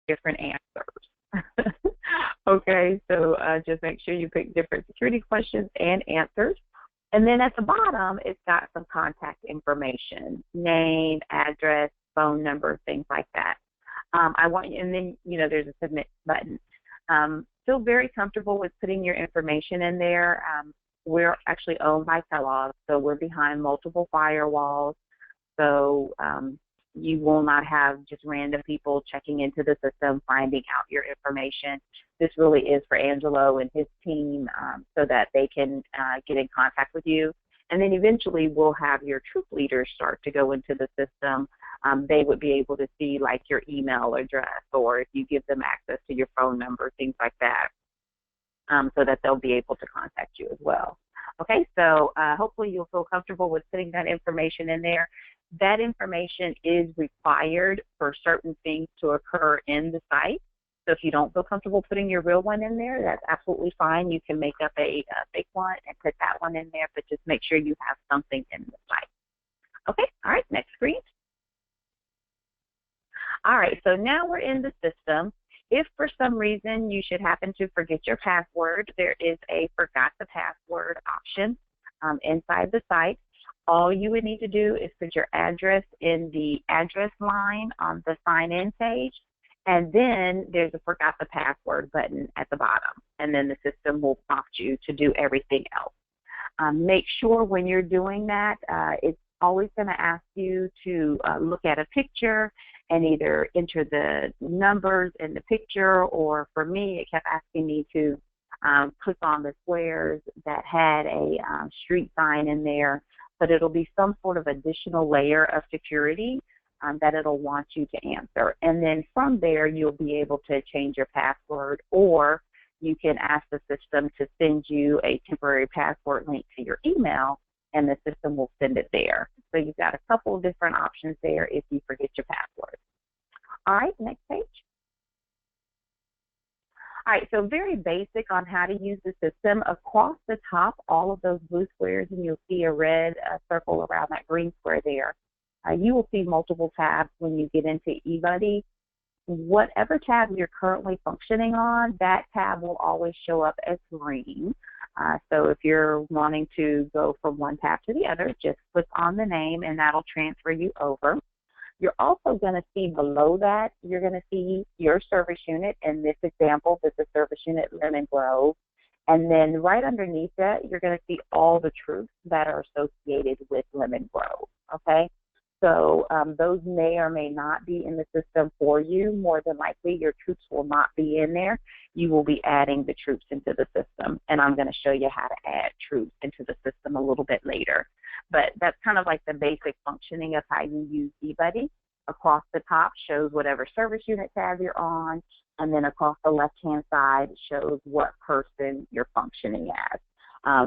different answers. Okay, so just make sure you pick different security questions and answers. And then at the bottom, it's got some contact information, name, address, phone number, things like that. And then, there's a submit button. Feel very comfortable with putting your information in there. We're actually owned by Kellogg, so we're behind multiple firewalls. So you will not have just random people checking into the system, finding out your information. This really is for Angelo and his team so that they can get in contact with you. And then eventually we'll have your troop leaders start to go into the system. They would be able to see like your email address, or if you give them access to your phone number, things like that, so that they'll be able to contact you as well. Okay, so hopefully you'll feel comfortable with putting that information in there. That information is required for certain things to occur in the site. So if you don't feel comfortable putting your real one in there, that's absolutely fine. You can make up a fake one and put that one in there, but just make sure you have something in the site. Okay, all right, next screen. All right, so now we're in the system. If for some reason you should happen to forget your password, there is a forgot the password option inside the site. All you would need to do is put your address in the address line on the sign-in page, and then there's a forgot the password button at the bottom, and then the system will prompt you to do everything else. Make sure when you're doing that, it's always going to ask you to look at a picture and either enter the numbers in the picture, or for me, it kept asking me to click on the squares that had a street sign in there, but it'll be some sort of additional layer of security that it'll want you to answer. And then from there, you'll be able to change your password, or you can ask the system to send you a temporary password link to your email, and the system will send it there. So you've got a couple of different options there if you forget your password. All right, next page. All right, so very basic on how to use the system. Across the top, all of those blue squares, and you'll see a red circle around that green square there. You will see multiple tabs when you get into eBudde. Whatever tab you're currently functioning on, that tab will always show up as green. So if you're wanting to go from one tab to the other, just click on the name and that'll transfer you over. You're also going to see below that, you're going to see your service unit. In this example, this is service unit Lemon Grove. And then right underneath that, you're going to see all the troops that are associated with Lemon Grove, okay? So those may or may not be in the system for you. More than likely, your troops will not be in there. You will be adding the troops into the system, and I'm going to show you how to add troops into the system a little bit later. But that's kind of like the basic functioning of how you use eBudde. Across the top shows whatever service unit tab you're on, and then across the left-hand side shows what person you're functioning as.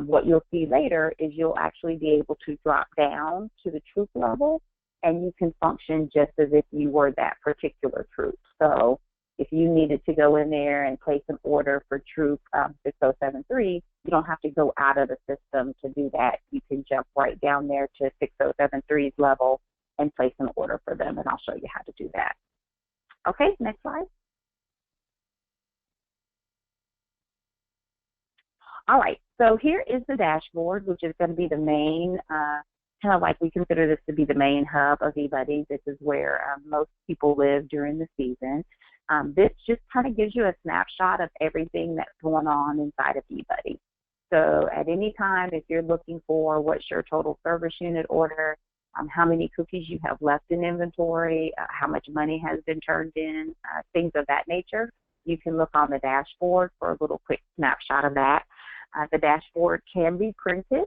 What you'll see later is you'll actually be able to drop down to the troop level, and you can function just as if you were that particular troop. So if you needed to go in there and place an order for troop 6073, you don't have to go out of the system to do that. You can jump right down there to 6073's level and place an order for them, and I'll show you how to do that. Okay, next slide. All right, so here is the dashboard, which is going to be the main kind of like we consider this to be the main hub of eBudde. This is where most people live during the season. This just kind of gives you a snapshot of everything that's going on inside of eBudde. So at any time, if you're looking for what's your total service unit order, how many cookies you have left in inventory, how much money has been turned in, things of that nature, you can look on the dashboard for a little quick snapshot of that. The dashboard can be printed.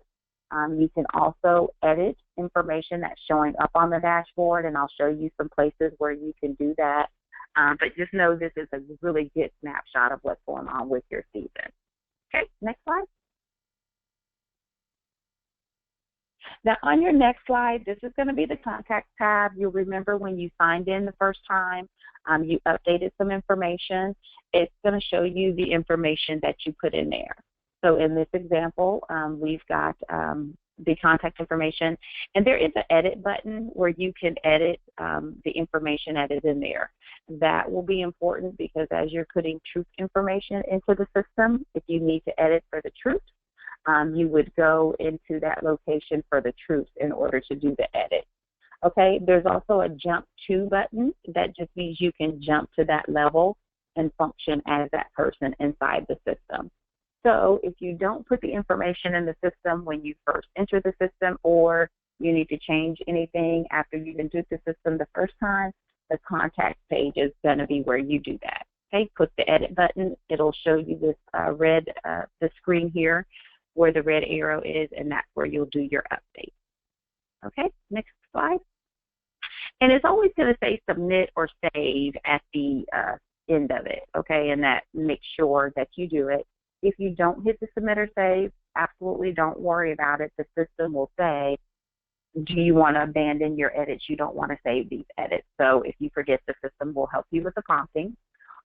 You can also edit information that's showing up on the dashboard, and I'll show you some places where you can do that. But just know this is a really good snapshot of what's going on with your season. Okay, next slide. Now, on your next slide, this is going to be the contact tab. You'll remember when you signed in the first time, you updated some information. It's going to show you the information that you put in there. So in this example, we've got the contact information, and there is an edit button where you can edit the information that is in there. That will be important because as you're putting troop information into the system, if you need to edit for the troops, you would go into that location for the troops in order to do the edit. Okay, there's also a jump to button. That just means you can jump to that level and function as that person inside the system. So if you don't put the information in the system when you first enter the system, or you need to change anything after you've entered the system the first time, the contact page is going to be where you do that. Okay, click the edit button. It'll show you this the screen here where the red arrow is, and that's where you'll do your update. Okay, next slide. And it's always going to say submit or save at the end of it, okay, and that makes sure that you do it. If you don't hit the submit or save, absolutely don't worry about it. The system will say, do you want to abandon your edits? You don't want to save these edits. So if you forget, the system will help you with the prompting.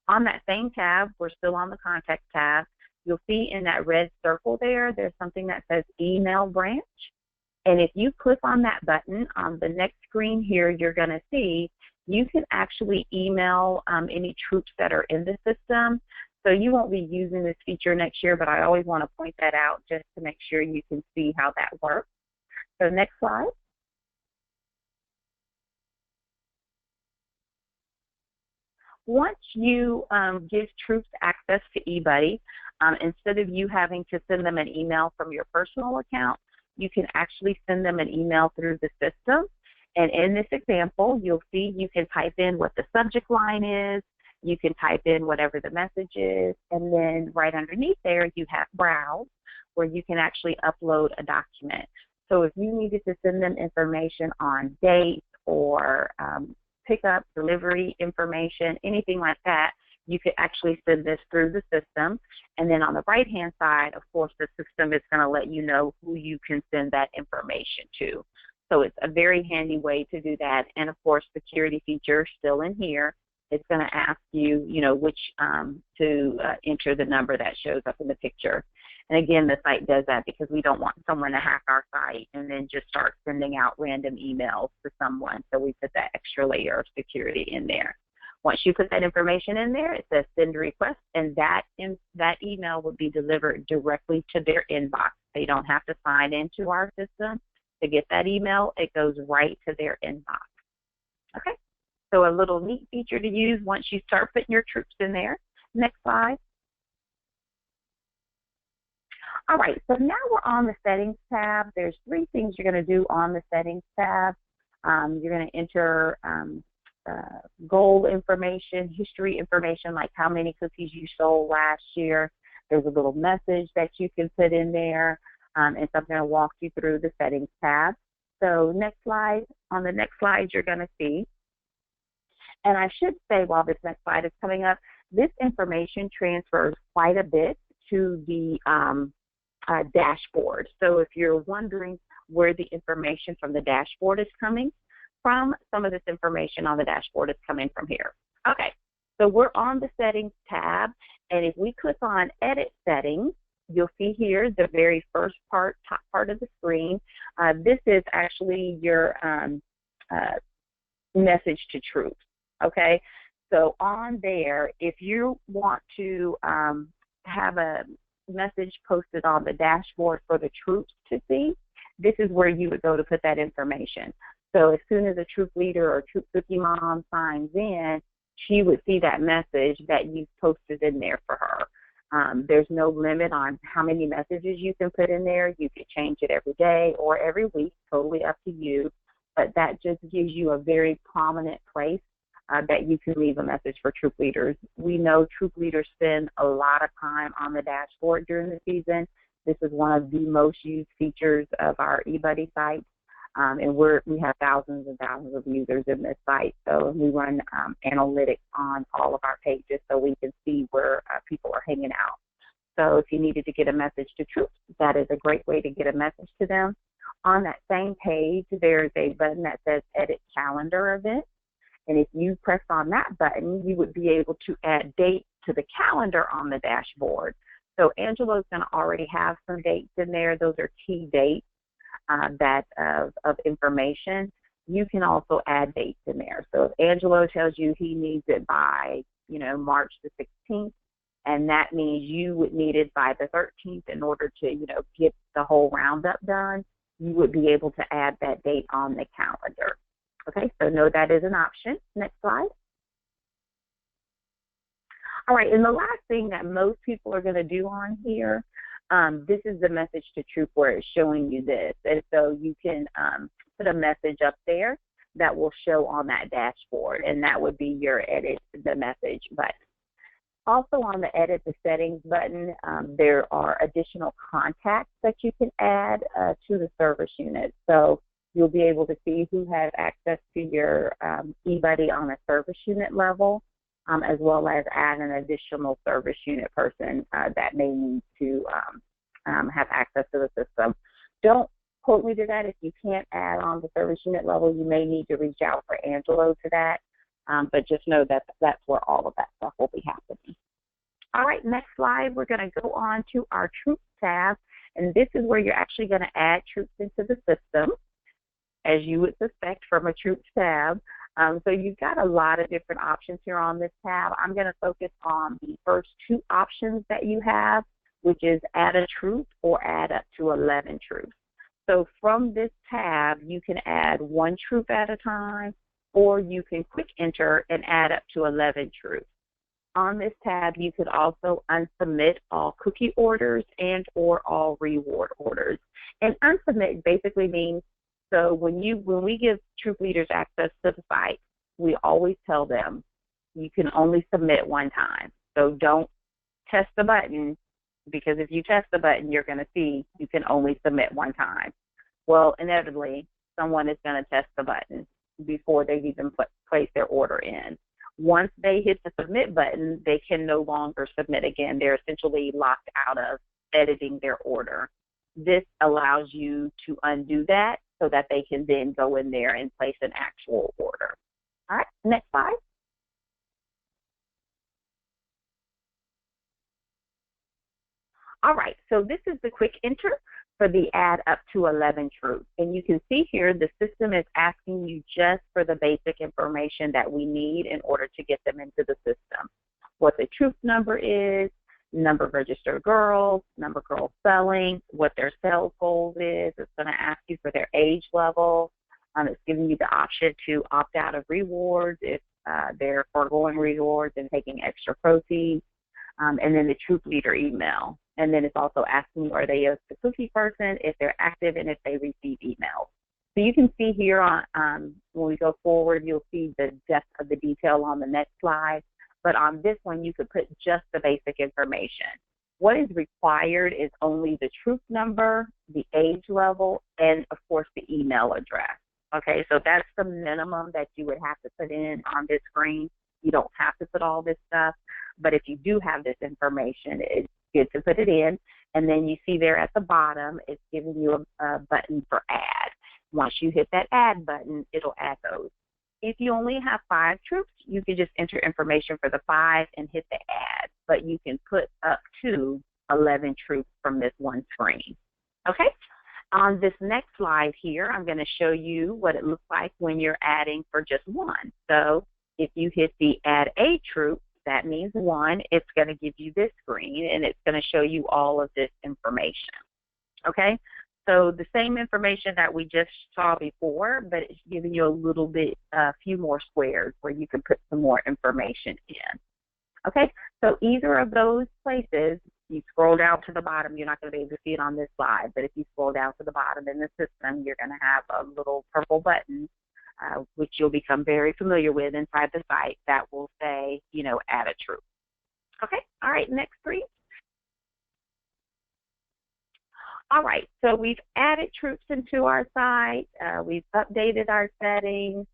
On that same tab, we're still on the contact tab. You'll see in that red circle there, there's something that says email branch. And if you click on that button on the next screen here, you're going to see you can actually email any troops that are in the system. So you won't be using this feature next year, but I always want to point that out just to make sure you can see how that works. So next slide. Once you give troops access to eBudde, instead of you having to send them an email from your personal account, you can actually send them an email through the system. And in this example, you'll see you can type in what the subject line is, you can type in whatever the message is, and then right underneath there you have browse, where you can actually upload a document. So if you needed to send them information on dates or pickup, delivery information, anything like that, you could actually send this through the system. And then on the right-hand side, of course, the system is going to let you know who you can send that information to. So it's a very handy way to do that. And of course, security feature still in here. It's going to ask you, which to enter the number that shows up in the picture. And again, the site does that because we don't want someone to hack our site and then just start sending out random emails to someone. So we put that extra layer of security in there. Once you put that information in there, it says send request, and that email will be delivered directly to their inbox. They don't have to sign into our system to get that email. It goes right to their inbox. Okay, so a little neat feature to use once you start putting your troops in there. Next slide. All right, so now we're on the settings tab. There's 3 things you're going to do on the settings tab. You're going to enter goal information, history information, like how many cookies you sold last year. There's a little message that you can put in there, and so I'm going to walk you through the settings tab. So next slide. On the next slide, you're going to see, and I should say while this next slide is coming up, this information transfers quite a bit to the dashboard. So if you're wondering where the information from the dashboard is coming from, some of this information on the dashboard is coming from here. Okay, so we're on the settings tab, and if we click on edit settings, you'll see here the very first part, top part of the screen. This is actually your message to troops. Okay, so on there, if you want to have a message posted on the dashboard for the troops to see, this is where you would go to put that information. So as soon as a troop leader or troop cookie mom signs in, she would see that message that you've posted in there for her. There's no limit on how many messages you can put in there. You could change it every day or every week, totally up to you. But that just gives you a very prominent place that you can leave a message for troop leaders. We know troop leaders spend a lot of time on the dashboard during the season. This is one of the most used features of our eBudde site. And we have thousands and thousands of users in this site. So we run analytics on all of our pages so we can see where people are hanging out. So if you needed to get a message to troops, that is a great way to get a message to them. On that same page, there's a button that says Edit Calendar Event. And if you press on that button, you would be able to add dates to the calendar on the dashboard. So Angela's going to already have some dates in there. Those are key dates of information. you can also add dates in there. So if Angelo tells you he needs it by, March the 16th, and that means you would need it by the 13th in order to, get the whole roundup done, you would be able to add that date on the calendar. Okay, so know that is an option. Next slide. All right, and the last thing that most people are going to do on here, this is the message to troop where it's showing you this. And so you can put a message up there that will show on that dashboard, and that would be your edit the message button. Also on the edit the settings button, there are additional contacts that you can add to the service unit. So you'll be able to see who has access to your eBudde on a service unit level, as well as add an additional service unit person that may need to have access to the system. Don't quote me to that. If you can't add on the service unit level, you may need to reach out for Angelo to that. But just know that that's where all of that stuff will be happening. All right, next slide, we're going to go on to our Troops tab, and this is where you're actually going to add troops into the system, as you would suspect from a Troops tab. So you've got a lot of different options here on this tab. I'm going to focus on the first two options that you have, which is add a troop or add up to 11 troops. So from this tab, you can add 1 troop at a time, or you can quick enter and add up to 11 troops. On this tab, you could also unsubmit all cookie orders and or all reward orders. And unsubmit basically means, so when we give troop leaders access to the site, we always tell them you can only submit 1 time. So don't test the button, because if you test the button, you're going to see you can only submit 1 time. Well, inevitably, someone is going to test the button before they've even placed their order in. Once they hit the submit button, they can no longer submit again. They're essentially locked out of editing their order. This allows you to undo that so that they can then go in there and place an actual order. All right, next slide. All right, so this is the quick enter for the add up to 11 troops. And you can see here the system is asking you just for the basic information that we need in order to get them into the system. What the troop number is, number of registered girls, number of girls selling, what their sales goals is. It's going to ask you for their age level. It's giving you the option to opt out of rewards if they're foregoing rewards and taking extra proceeds. And then the troop leader email. And then it's also asking, are they a cookie person, if they're active, and if they receive emails. So you can see here on when we go forward, you'll see the depth of the detail on the next slide. But on this one, you could put just the basic information. What is required is only the troop number, the age level, and, of course, the email address. Okay, so that's the minimum that you would have to put in on this screen. You don't have to put all this stuff. But if you do have this information, it's good to put it in. And then you see there at the bottom, it's giving you a button for add. Once you hit that add button, it'll add those. If you only have 5 troops, you can just enter information for the 5 and hit the add. But you can put up to 11 troops from this one screen. Okay? On this next slide here, I'm going to show you what it looks like when you're adding for just 1. So if you hit the add a troop, that means 1, it's going to give you this screen, and it's going to show you all of this information. Okay? So the same information that we just saw before, but it's giving you a little bit, a few more squares where you can put some more information in. Okay? So either of those places, you scroll down to the bottom, you're not going to be able to see it on this slide, but if you scroll down to the bottom in the system, you're going to have a little purple button, which you'll become very familiar with inside the site, that will say, add a troop. Okay, all right, next please. All right, so we've added troops into our site. We've updated our settings.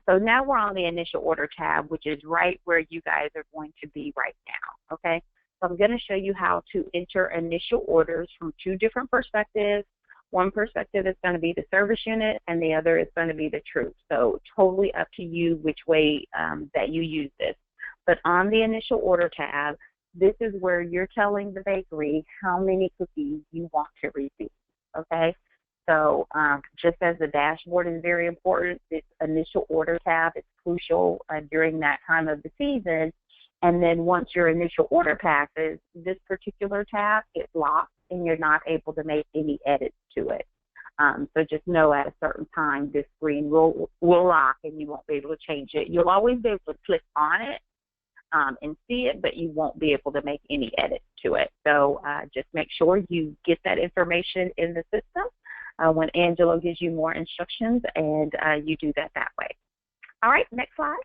So now we're on the initial order tab, which is right where you guys are going to be right now, okay? So I'm going to show you how to enter initial orders from 2 different perspectives. One perspective is going to be the service unit, and the other is going to be the troops. So totally up to you which way that you use this. But on the initial order tab, this is where you're telling the bakery how many cookies you want to receive, okay? So just as the dashboard is very important, this initial order tab is crucial during that time of the season. And then once your initial order passes, this particular tab gets locked and you're not able to make any edits to it. So just know at a certain time this screen will lock and you won't be able to change it. You'll always be able to click on it and see it, but you won't be able to make any edits to it. So just make sure you get that information in the system when Angelo gives you more instructions, and you do that way. All right, next slide.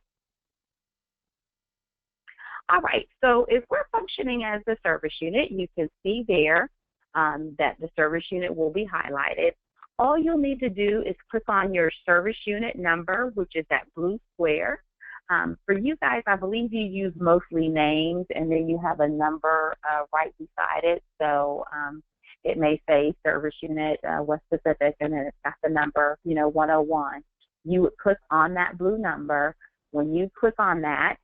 All right, so if we're functioning as the service unit, you can see there that the service unit will be highlighted. All you'll need to do is click on your service unit number, which is that blue square. For you guys, I believe you use mostly names, and then you have a number right beside it. So it may say service unit West Pacific, and then it's got the number, 101. You would click on that blue number. When you click on that,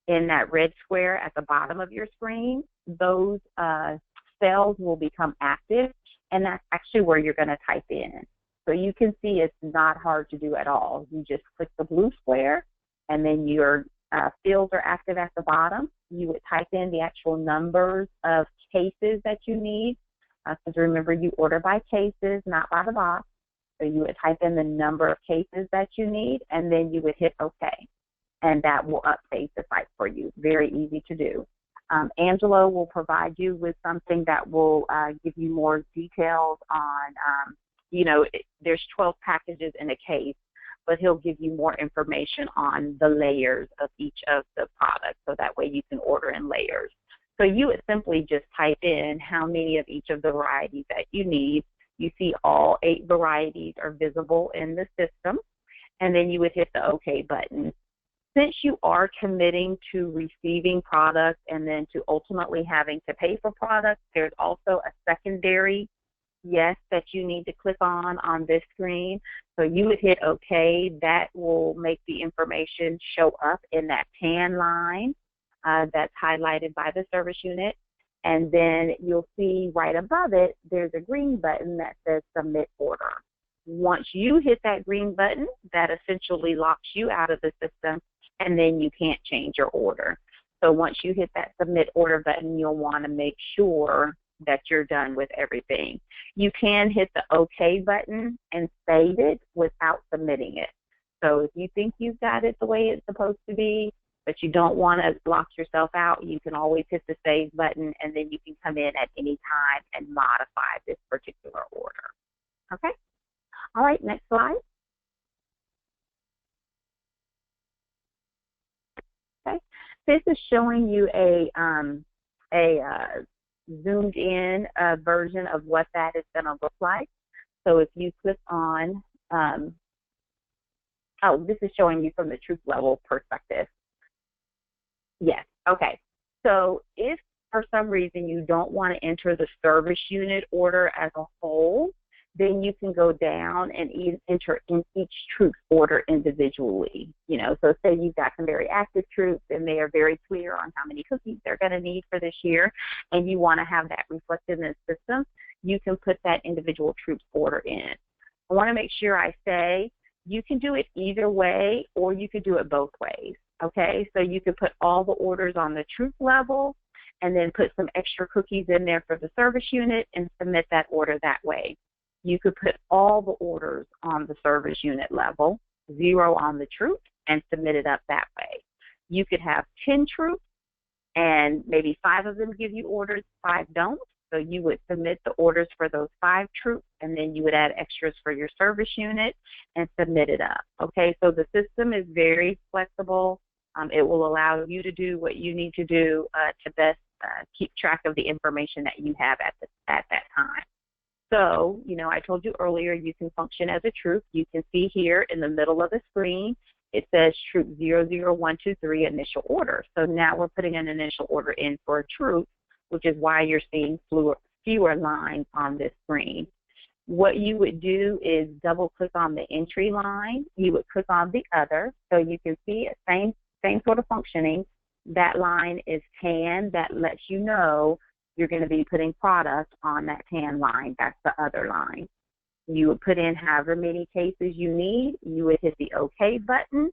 in that red square at the bottom of your screen, those cells will become active, and that's actually where you're going to type in. So you can see it's not hard to do at all. You just click the blue square, and then your fields are active at the bottom. You would type in the actual numbers of cases that you need, because remember, you order by cases, not by the box. So you would type in the number of cases that you need, and then you would hit OK. And that will update the site for you. Very easy to do. Angelo will provide you with something that will give you more details on, there's 12 packages in a case, but he'll give you more information on the layers of each of the products, so that way you can order in layers. So you would simply just type in how many of each of the varieties that you need. You see all 8 varieties are visible in the system, and then you would hit the OK button. Since you are committing to receiving products and then to ultimately having to pay for products, there's also a secondary yes that you need to click on this screen. So you would hit OK. That will make the information show up in that tan line that's highlighted by the service unit. And then you'll see right above it, there's a green button that says Submit Order. Once you hit that green button, that essentially locks you out of the system, and then you can't change your order. So once you hit that Submit Order button, you'll want to make sure that you're done with everything. You can hit the OK button and save it without submitting it. So if you think you've got it the way it's supposed to be, but you don't want to lock yourself out, you can always hit the Save button, and then you can come in at any time and modify this particular order. Okay? All right, next slide. Okay, this is showing you a zoomed in version of what that is going to look like. So if you click on, this is showing you from the truth level perspective. Yes, okay. So if for some reason you don't want to enter the service unit order as a whole, then you can go down and enter in each troop order individually. So say you've got some very active troops and they are very clear on how many cookies they're going to need for this year, and you want to have that reflected in the system, you can put that individual troops order in. I want to make sure I say you can do it either way, or you could do it both ways. Okay, so you could put all the orders on the troop level and then put some extra cookies in there for the service unit and submit that order that way. You could put all the orders on the service unit level, 0 on the troop, and submit it up that way. You could have 10 troops and maybe 5 of them give you orders, 5 don't. So you would submit the orders for those 5 troops, and then you would add extras for your service unit and submit it up. Okay, so the system is very flexible. It will allow you to do what you need to do to best keep track of the information that you have at that time. So, I told you earlier you can function as a troop. You can see here in the middle of the screen, it says troop 00123 initial order. So now we're putting an initial order in for a troop, which is why you're seeing fewer lines on this screen. What you would do is double click on the entry line. You would click on the other, so you can see same sort of functioning. That line is tan. That lets you know you're going to be putting product on that tan line. That's the other line. You would put in however many cases you need. You would hit the OK button,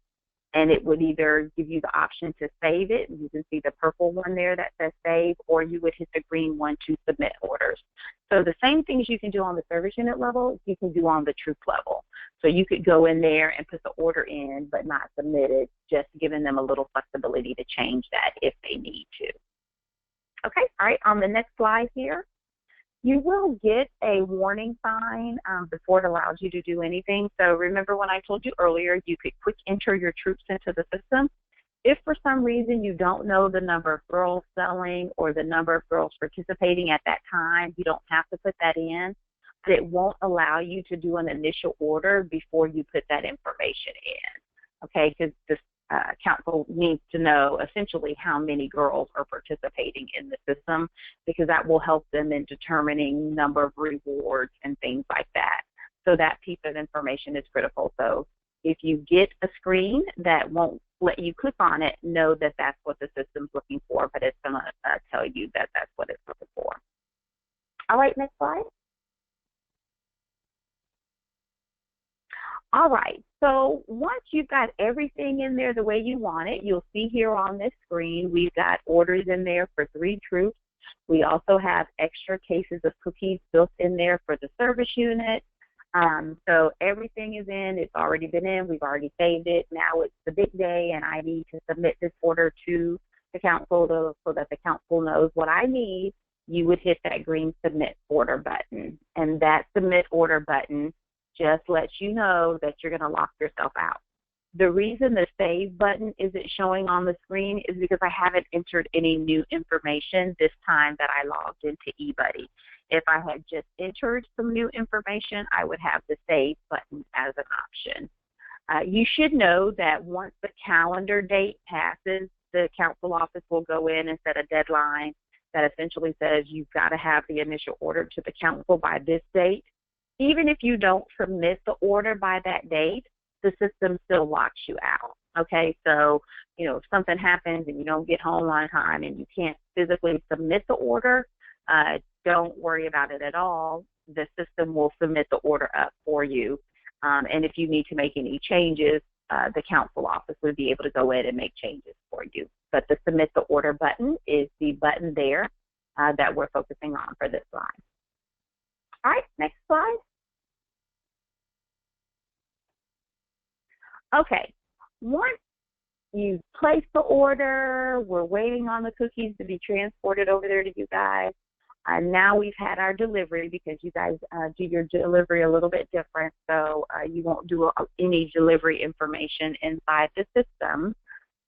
and it would either give you the option to save it. You can see the purple one there that says save, or you would hit the green one to submit orders. So the same things you can do on the service unit level, you can do on the troop level. So you could go in there and put the order in, but not submit it, just giving them a little flexibility to change that if they need to. Okay, all right, on the next slide here, you will get a warning sign before it allows you to do anything. So remember when I told you earlier, you could quick enter your troops into the system. If for some reason you don't know the number of girls selling or the number of girls participating at that time, you don't have to put that in, but it won't allow you to do an initial order before you put that information in, okay, because this council needs to know essentially how many girls are participating in the system, because that will help them in determining number of rewards and things like that. So that piece of information is critical. So if you get a screen that won't let you click on it, know that that's what the system's looking for, but it's going to tell you that that's what it's looking for. All right, next slide. All right, so once you've got everything in there the way you want it, you'll see here on this screen, we've got orders in there for 3 troops. We also have extra cases of cookies built in there for the service unit. So everything is in, it's already been in, we've already saved it. Now it's the big day and I need to submit this order to the council so that the council knows what I need. You would hit that green submit order button, and that submit order button just lets you know that you're going to lock yourself out. The reason the save button isn't showing on the screen is because I haven't entered any new information this time that I logged into eBudde. If I had just entered some new information, I would have the save button as an option. You should know that once the calendar date passes, the council office will go in and set a deadline that essentially says you've got to have the initial order to the council by this date. Even if you don't submit the order by that date, the system still locks you out, okay? So, you know, if something happens and you don't get home on time and you can't physically submit the order, don't worry about it at all. The system will submit the order up for you. And if you need to make any changes, the council office would be able to go in and make changes for you. But the submit the order button is the button there that we're focusing on for this slide. All right, next slide. Okay, once you place the order, we're waiting on the cookies to be transported over there to you guys. Now we've had our delivery, because you guys do your delivery a little bit different, so you won't do any delivery information inside the system.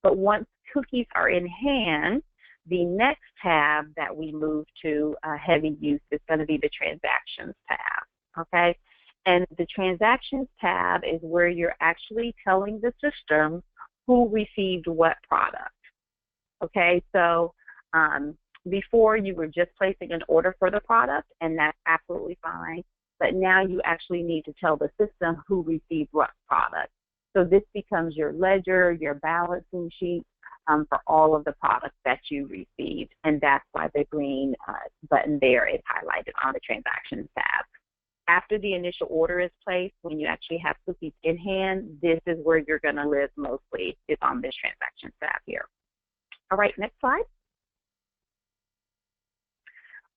But once cookies are in hand, the next tab that we move to heavy use is going to be the transactions tab, okay? And the transactions tab is where you're actually telling the system who received what product, okay? So before you were just placing an order for the product, and that's absolutely fine, but now you actually need to tell the system who received what product. So this becomes your ledger, your balancing sheet for all of the products that you received, and that's why the green button there is highlighted on the transactions tab. After the initial order is placed, when you actually have cookies in hand, this is where you're going to live mostly, is on this transactions tab here. All right, next slide.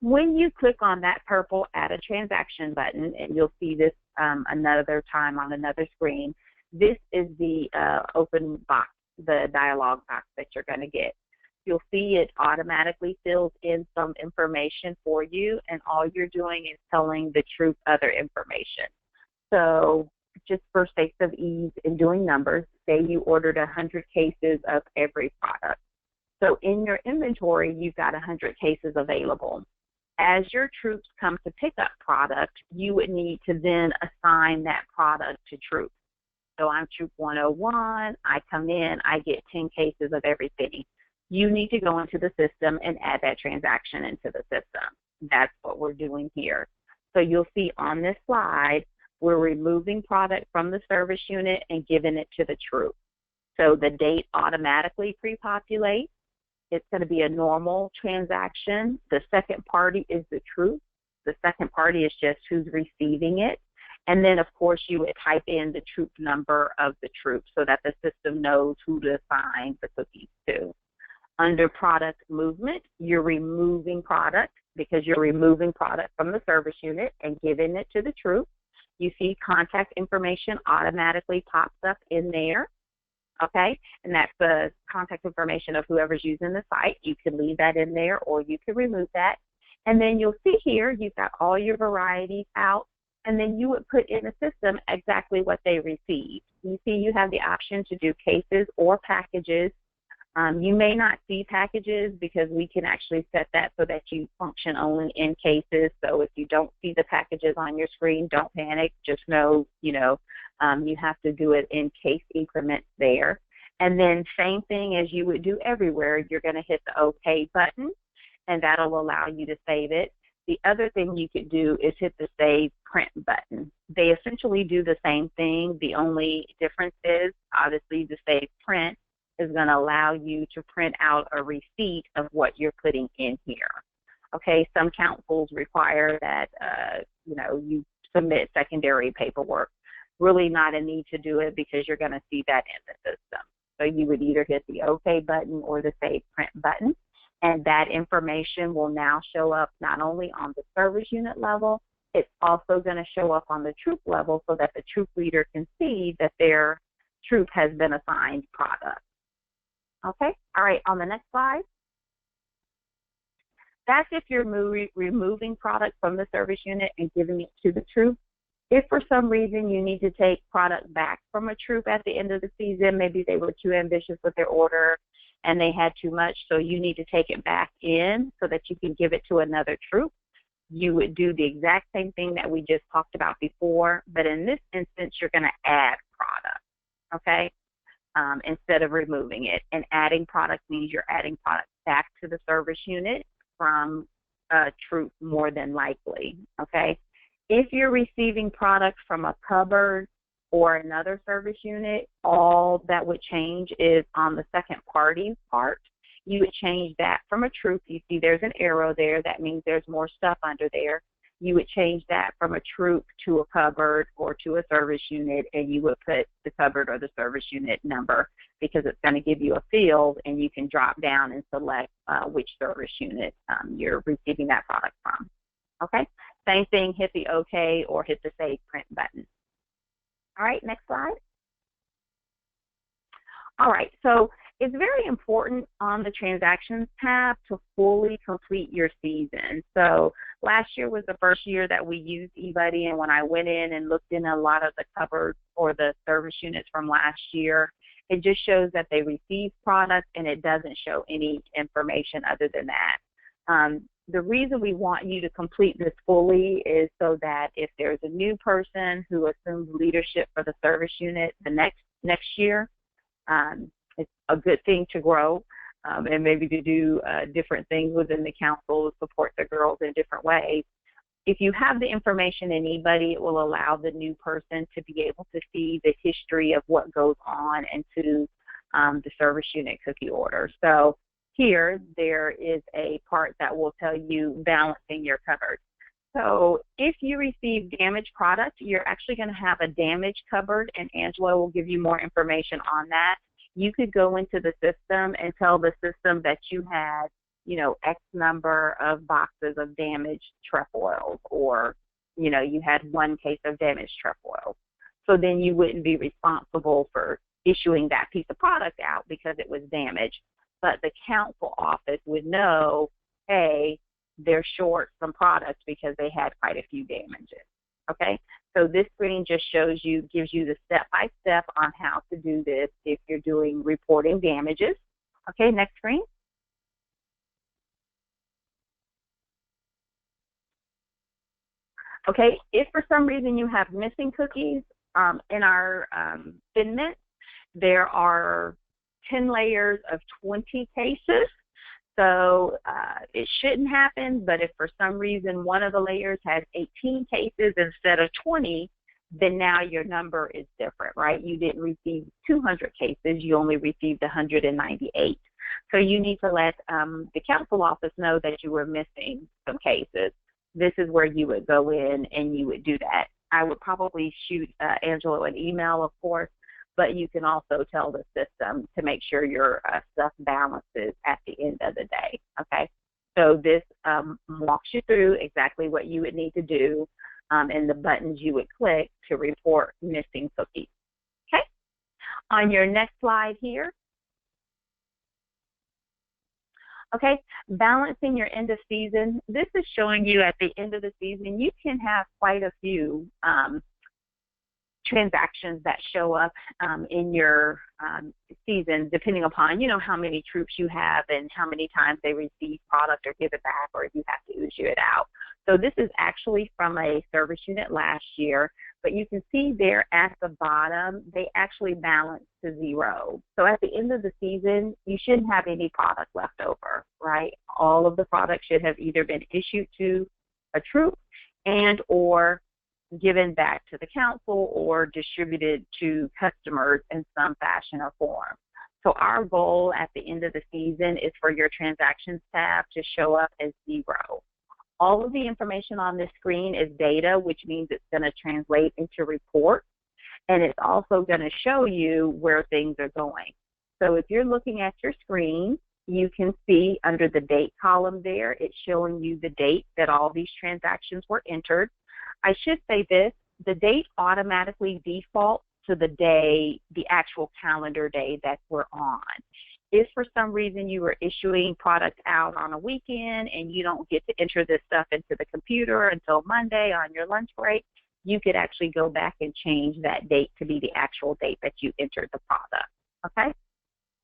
When you click on that purple Add a Transaction button, and you'll see this another time on another screen, this is the open box, the dialog box that you're going to get. You'll see it automatically fills in some information for you, and all you're doing is telling the troop other information. So just for sake of ease in doing numbers, say you ordered 100 cases of every product. So in your inventory, you've got 100 cases available. As your troops come to pick up product, you would need to then assign that product to troops. So I'm troop 101, I come in, I get 10 cases of everything. You need to go into the system and add that transaction into the system. That's what we're doing here. So you'll see on this slide, we're removing product from the service unit and giving it to the troop. So the date automatically pre-populates. It's going to be a normal transaction. The second party is the troop. The second party is just who's receiving it. And then, of course, you would type in the troop number of the troop so that the system knows who to assign the cookies to. Under product movement, you're removing product because you're removing product from the service unit and giving it to the troop. You see contact information automatically pops up in there, okay? And that's the contact information of whoever's using the site. You can leave that in there or you can remove that. And then you'll see here, you've got all your varieties out, and then you would put in the system exactly what they received. You see you have the option to do cases or packages. You may not see packages because we can actually set that so that you function only in cases. So if you don't see the packages on your screen, don't panic. Just know, you have to do it in case increments there. And then same thing as you would do everywhere, you're going to hit the OK button, and that'll allow you to save it. The other thing you could do is hit the Save Print button. They essentially do the same thing. The only difference is, obviously, the Save Print is going to allow you to print out a receipt of what you're putting in here. Okay, some councils require that, you submit secondary paperwork. Really not a need to do it because you're going to see that in the system. So you would either hit the OK button or the Save Print button, and that information will now show up not only on the service unit level, it's also going to show up on the troop level so that the troop leader can see that their troop has been assigned product. Okay, all right, on the next slide. That's if you're removing product from the service unit and giving it to the troop. If for some reason you need to take product back from a troop at the end of the season, maybe they were too ambitious with their order and they had too much, so you need to take it back in so that you can give it to another troop, you would do the exact same thing that we just talked about before, but in this instance, you're going to add product, okay? Instead of removing it. And adding product means you're adding product back to the service unit from a troop more than likely, okay? If you're receiving product from a cupboard or another service unit, all that would change is on the second party part. You would change that from a troop. You see there's an arrow there. That means there's more stuff under there. You would change that from a troop to a cupboard or to a service unit, and you would put the cupboard or the service unit number because it's going to give you a field, and you can drop down and select which service unit you're receiving that product from. Okay? Same thing, hit the OK or hit the Save Print button. All right, next slide. All right, so it's very important on the Transactions tab to fully complete your season. So last year was the first year that we used eBudde, and when I went in and looked in a lot of the cupboards or the service units from last year, it just shows that they received product and it doesn't show any information other than that. The reason we want you to complete this fully is so that if there's a new person who assumes leadership for the service unit the next year, it's a good thing to grow and maybe to do different things within the council to support the girls in different ways. If you have the information in eBudde, it will allow the new person to be able to see the history of what goes on into the service unit cookie order. So here, there is a part that will tell you balancing your cupboard. So if you receive damaged product, you're actually going to have a damaged cupboard, and Angela will give you more information on that. You could go into the system and tell the system that you had, X number of boxes of damaged trefoils, or, you had 1 case of damaged trefoils. So then you wouldn't be responsible for issuing that piece of product out because it was damaged. But the council office would know, hey, they're short some products because they had quite a few damages, okay? So this screen just gives you the step-by-step on how to do this if you're doing reporting damages. Okay, next screen. Okay, if for some reason you have missing cookies in our bin mint, there are 10 layers of 20 cases. So it shouldn't happen, but if for some reason one of the layers has 18 cases instead of 20, then now your number is different, right? You didn't receive 200 cases, you only received 198. So you need to let the council office know that you were missing some cases. This is where you would go in and you would do that I would probably shoot Angelo an email, of course, but you can also tell the system to make sure your stuff balances at the end of the day, okay? So this walks you through exactly what you would need to do and the buttons you would click to report missing cookies, okay? On your next slide here, okay, balancing your end of season. This is showing you at the end of the season, you can have quite a few transactions that show up in your season, depending upon, you know, how many troops you have and how many times they receive product or give it back, or if you have to issue it out. So this is actually from a service unit last year, but you can see there at the bottom, they actually balance to 0. So at the end of the season, you shouldn't have any product left over, right? All of the product should have either been issued to a troop and or given back to the council or distributed to customers in some fashion or form. So our goal at the end of the season is for your transactions tab to show up as 0. All of the information on this screen is data, which means it's going to translate into reports, and it's also going to show you where things are going. So if you're looking at your screen, you can see under the date column there, it's showing you the date that all these transactions were entered. I should say this, the date automatically defaults to the day, the actual calendar day that we're on. If for some reason you were issuing product out on a weekend and you don't get to enter this stuff into the computer until Monday on your lunch break, you could actually go back and change that date to be the actual date that you entered the product, okay?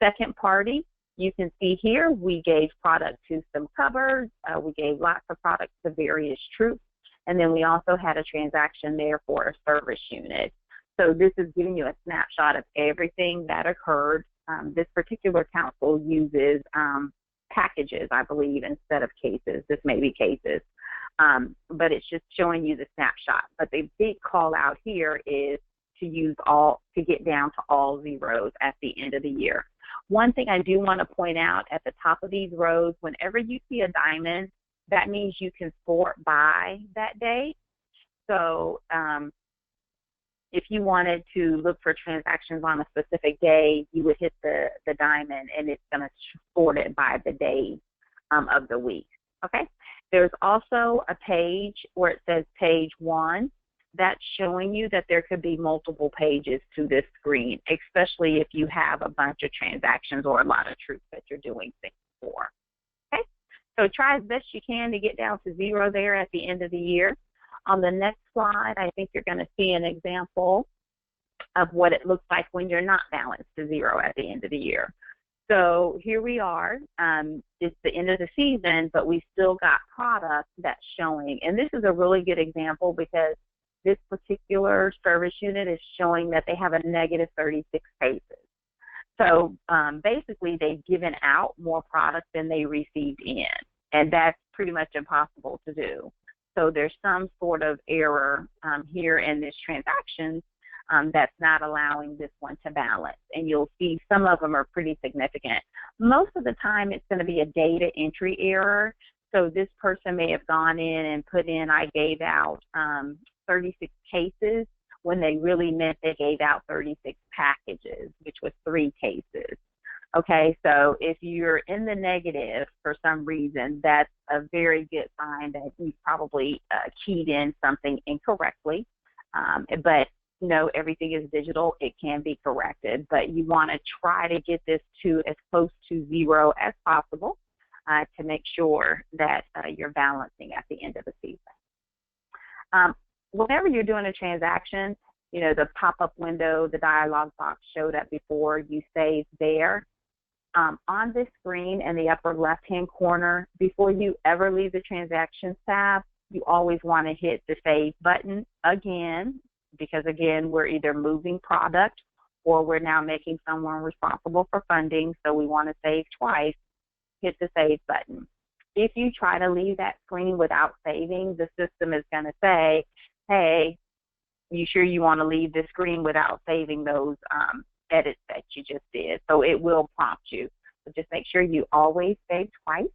Second party, you can see here we gave product to some cupboards, we gave lots of products to various troops, and then we also had a transaction there for a service unit. So this is giving you a snapshot of everything that occurred. This particular council uses packages, I believe, instead of cases. This may be cases, but it's just showing you the snapshot. But the big call out here is to get down to all zeros at the end of the year. One thing I do want to point out at the top of these rows, whenever you see a diamond, that means you can sort by that day. So if you wanted to look for transactions on a specific day, you would hit the diamond and it's going to sort it by the day of the week, okay? There's also a page where it says page 1. That's showing you that there could be multiple pages to this screen, especially if you have a bunch of transactions or a lot of troops that you're doing things for, okay? So try as best you can to get down to 0 there at the end of the year. On the next slide, I think you're going to see an example of what it looks like when you're not balanced to 0 at the end of the year. So here we are. It's the end of the season, but we still got product that's showing. And this is a really good example because this particular service unit is showing that they have a negative 36 cases. So basically, they've given out more product than they received in, and that's pretty much impossible to do. So there's some sort of error here in this transaction that's not allowing this one to balance. And you'll see some of them are pretty significant. Most of the time, it's going to be a data entry error. So this person may have gone in and put in, I gave out 36 cases, when they really meant they gave out 36 packages, which was 3 cases. Okay, so if you're in the negative for some reason, that's a very good sign that you probably keyed in something incorrectly. But you know, everything is digital, it can be corrected, but you want to try to get this to as close to 0 as possible to make sure that you're balancing at the end of the season. Whenever you're doing a transaction, you know, the pop-up window, the dialog box showed up before, you save there. On this screen in the upper left-hand corner, before you ever leave the Transactions tab, you always want to hit the Save button again, because again, we're either moving product or we're now making someone responsible for funding, so we want to save twice. Hit the Save button. If you try to leave that screen without saving, the system is going to say, hey, you sure you want to leave the screen without saving those edits that you just did? So it will prompt you. So just make sure you always save twice.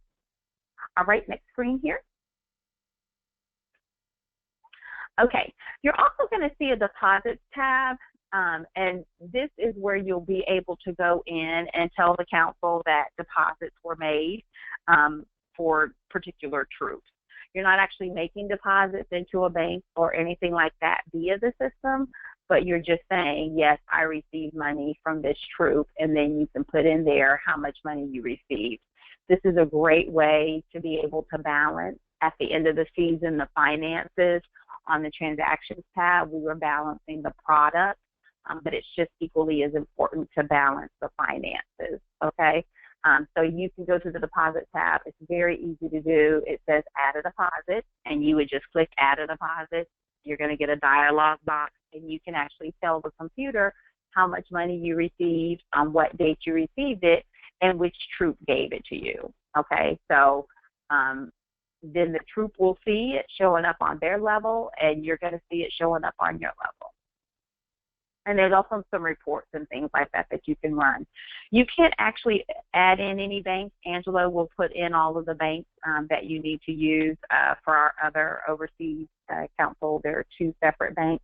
All right, next screen here. Okay, you're also going to see a deposits tab, and this is where you'll be able to go in and tell the council that deposits were made for particular troops. You're not actually making deposits into a bank or anything like that via the system, but you're just saying, yes, I received money from this troop, and then you can put in there how much money you received. This is a great way to be able to balance at the end of the season the finances. On the transactions tab, we were balancing the product, but it's just equally as important to balance the finances, okay? So you can go to the deposit tab. It's very easy to do. It says add a deposit, and you would just click add a deposit. You're going to get a dialog box, and you can actually tell the computer how much money you received, on what date you received it, and which troop gave it to you, okay? So then the troop will see it showing up on their level, and you're going to see it showing up on your level. And there's also some reports and things like that that you can run. You can't actually add in any banks. Angela will put in all of the banks that you need to use for our other overseas council. There are two separate banks.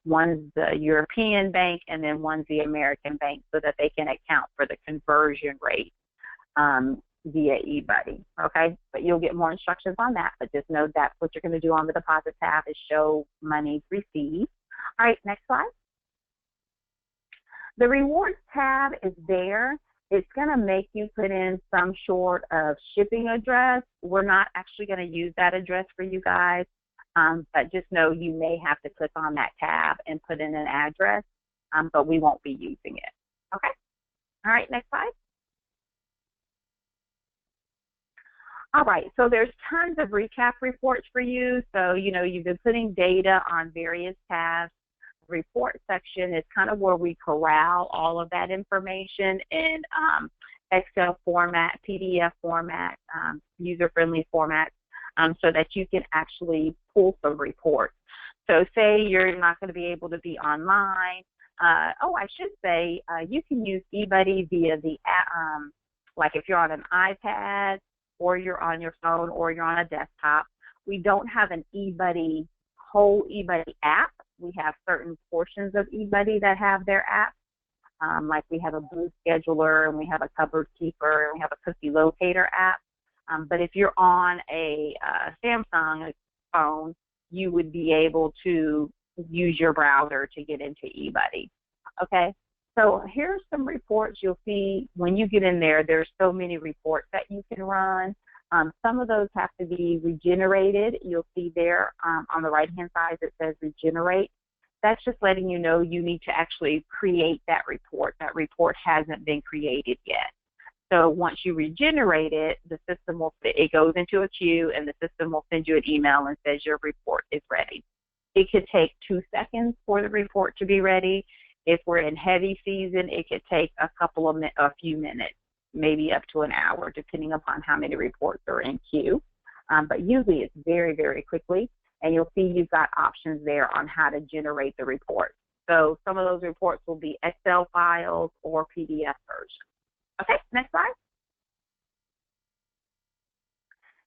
One's the European bank, and then one's the American bank, so that they can account for the conversion rate via eBudde, okay? But you'll get more instructions on that, but just know that's what you're going to do on the deposit tab is show money received. All right, next slide. The rewards tab is there. It's going to make you put in some sort of shipping address. We're not actually going to use that address for you guys, but just know you may have to click on that tab and put in an address, but we won't be using it, okay? All right, next slide. All right, so there's tons of recap reports for you. So, you know, you've been putting data on various tabs. The report section is kind of where we corral all of that information in Excel format, PDF format, user-friendly format, so that you can actually pull some reports. So say you're not going to be able to be online. I should say you can use eBudde via the, like if you're on an iPad, or you're on your phone, or you're on a desktop. We don't have an eBudde, whole eBudde app. We have certain portions of eBudde that have their app. Like we have a booth scheduler, and we have a cupboard keeper, and we have a cookie locator app. But if you're on a Samsung phone, you would be able to use your browser to get into eBudde, okay? So here's some reports you'll see when you get in there. There's so many reports that you can run. Some of those have to be regenerated. You'll see there on the right-hand side it says regenerate. That's just letting you know you need to actually create that report. That report hasn't been created yet. So once you regenerate it, the system will, it goes into a queue, and the system will send you an email and says your report is ready. It could take 2 seconds for the report to be ready. If we're in heavy season, it could take a few minutes, maybe up to an hour, depending upon how many reports are in queue. But usually it's very, very quickly, and you'll see you've got options there on how to generate the report. So some of those reports will be Excel files or PDF versions. Okay, next slide.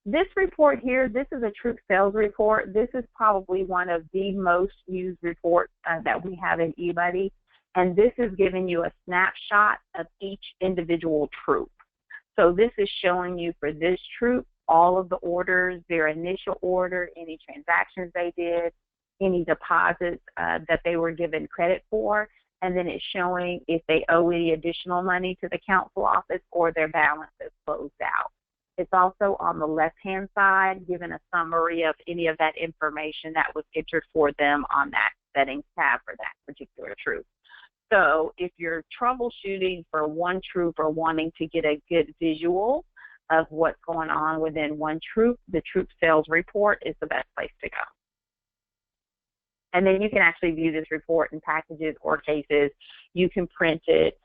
This report here, this is a troop sales report. This is probably one of the most used reports that we have in eBudde. And this is giving you a snapshot of each individual troop. So this is showing you for this troop all of the orders, their initial order, any transactions they did, any deposits that they were given credit for, and then it's showing if they owe any additional money to the council office or their balance is closed out. It's also on the left-hand side, giving a summary of any of that information that was entered for them on that settings tab for that particular troop. So if you're troubleshooting for one troop or wanting to get a good visual of what's going on within one troop, the troop sales report is the best place to go. And then you can actually view this report in packages or cases. You can print it,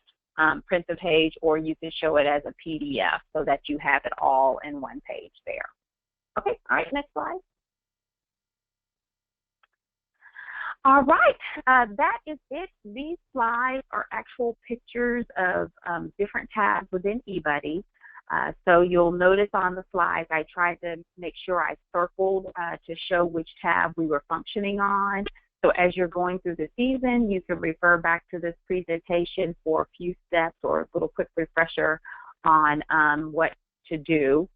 print the page, or you can show it as a PDF so that you have it all in one page there. Okay, all right, next slide. All right, that is it. These slides are actual pictures of different tabs within eBudde. So you'll notice on the slides, I tried to make sure I circled to show which tab we were functioning on. So as you're going through the season, you can refer back to this presentation for a few steps or a little quick refresher on what to do.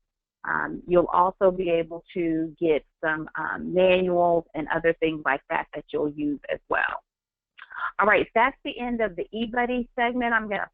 You'll also be able to get some manuals and other things like that that you'll use as well. All right, that's the end of the eBudde segment. I'm going to